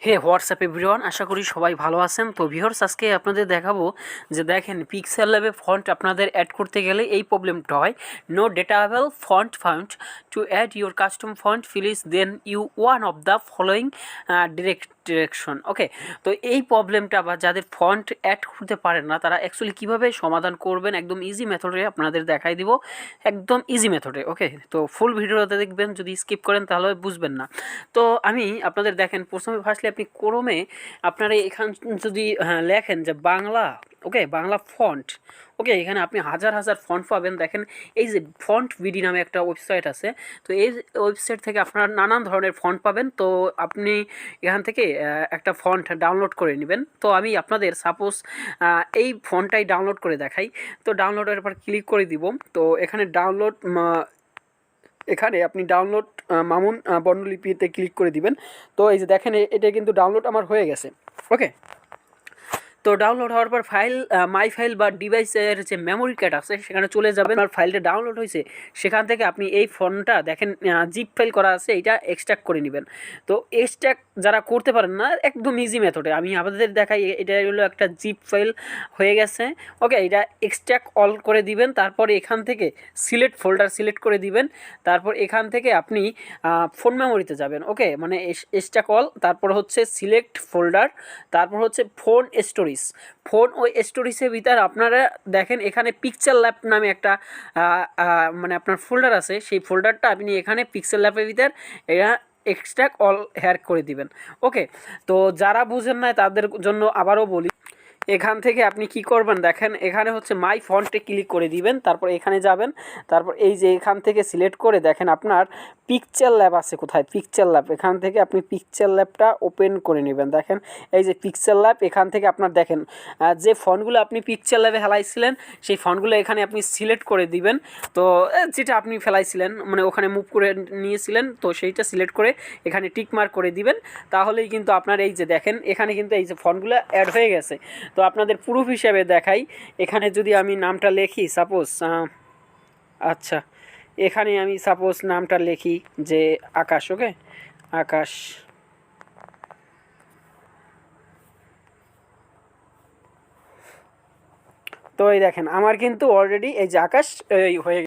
হে WhatsApp everyone, আশা করি সবাই ভালো আছেন। তো ভিউয়ার্স, আজকে আপনাদের দেখাবো যে দেখেন পিক্সেল ল্যাবে ফন্ট আপনাদের অ্যাড করতে গেলে এই প্রবলেমটা হয়, no datable font found to add your custom font files then you one of the following direction. Okay, তো এই প্রবলেমটা বা যাদের ফন্ট অ্যাড করতে পারেন না তারা অ্যাকচুয়ালি কীভাবে সমাধান করবেন একদম ইজি মেথডে আপনাদের দেখাই দিব, একদম ইজি মেথডে। ওকে, তো ফুল ভিডিওতে দেখবেন, যদি স্কিপ করেন তাহলে বুঝবেন না। তো আমি আপনাদের দেখেন, প্রথমে ফার্স্টলি আপনি ক্রোমে আপনারা এখান যদি লেখেন যে বাংলা, ওকে বাংলা ফন্ট, ওকে এখানে আপনি হাজার হাজার ফন্ট পাবেন। দেখেন এই যে ফন্ট বিডি নামে একটা ওয়েবসাইট আছে, তো এই ওয়েবসাইট থেকে আপনারা নানান ধরনের ফন্ট পাবেন। তো আপনি এখান থেকে একটা ফন্ট ডাউনলোড করে নেবেন। তো আমি আপনাদের সাপোজ এই ফন্টটাই ডাউনলোড করে দেখাই। তো ডাউনলোডের পর ক্লিক করে দিব। তো এখানে ডাউনলোড, এখানে আপনি ডাউনলোড মামুন বর্ণলিপিতে ক্লিক করে দিবেন। তো এই যে দেখেন এটা কিন্তু ডাউনলোড আমার হয়ে গেছে। ওকে, তো ডাউনলোড হওয়ার পর ফাইল, মাই ফাইল বা ডিভাইসের যে মেমোরি কার্ড আছে সেখানে চলে যাবেন। আর ফাইলটা ডাউনলোড হয়েছে সেখান থেকে আপনি এই ফোনটা দেখেন জিপ ফাইল করা আছে, এইটা এক্সট্রাক্ট করে নেবেন। তো এক্সট্রাক্ট যারা করতে পারেন না, একদম ইজি মেথডে আমি আপনাদের দেখাই। এটা হলো একটা জিপ ফাইল হয়ে গেছে। ওকে, এটা এক্সট্রাক্ট অল করে দিবেন। তারপরে এখান থেকে সিলেক্ট ফোল্ডার সিলেক্ট করে দিবেন। তারপর এখান থেকে আপনি ফোন মেমোরিতে যাবেন। ওকে, মানে এক্সট্রাক্ট অল, তারপর হচ্ছে সিলেক্ট ফোল্ডার, তারপর হচ্ছে ফোন স্টোরেজ। ফোন ও স্টোরেজের ভিতর আপনারা দেখেন এখানে পিকচার ল্যাব নামে একটা মানে আপনার ফোল্ডার আছে, সেই ফোল্ডারটা আপনি এখানে পিক্সেল ল্যাবের ভিতর এটা এক্সট্রাক্ট অল হেয়ার করে দিবেন। ওকে, তো যারা বুঝেন না তাদের জন্য আবারও বলি, এখান থেকে আপনি কি করবেন দেখেন, এখানে হচ্ছে মাই ফন্টে ক্লিক করে দিবেন। তারপর এখানে যাবেন, তারপর এই যে এখান থেকে সিলেক্ট করে দেখেন আপনার পিকচার ল্যাব আছে কোথায়, পিকচার ল্যাব, এখান থেকে আপনি পিকচার ল্যাবটা ওপেন করে নেবেন। দেখেন এই যে পিকচার ল্যাব, এখান থেকে আপনার দেখেন যে ফন্টগুলো আপনি পিকচার ল্যাবে ফেলাইছিলেন সেই ফন্টগুলো এখানে আপনি সিলেক্ট করে দিবেন। তো যেটা আপনি ফেলাইছিলেন মানে ওখানে মুভ করে নিয়েছিলেন, তো সেইটা সিলেক্ট করে এখানে টিক মার্ক করে দিবেন। তাহলেই কিন্তু আপনার এই যে দেখেন এখানে কিন্তু এই যে ফন্টগুলো অ্যাড হয়ে গেছে। তো আপনাদের প্রুফ হিসেবে দেখাই, এখানে যদি আমি নামটা লিখি সাপোজ, আচ্ছা এখানে আমি সাপোজ নামটা লিখি যে আকাশ। ওকে, আকাশ। তো এই দেখেন আমার কিন্তু অলরেডি এই যে আকাশ এই হয়ে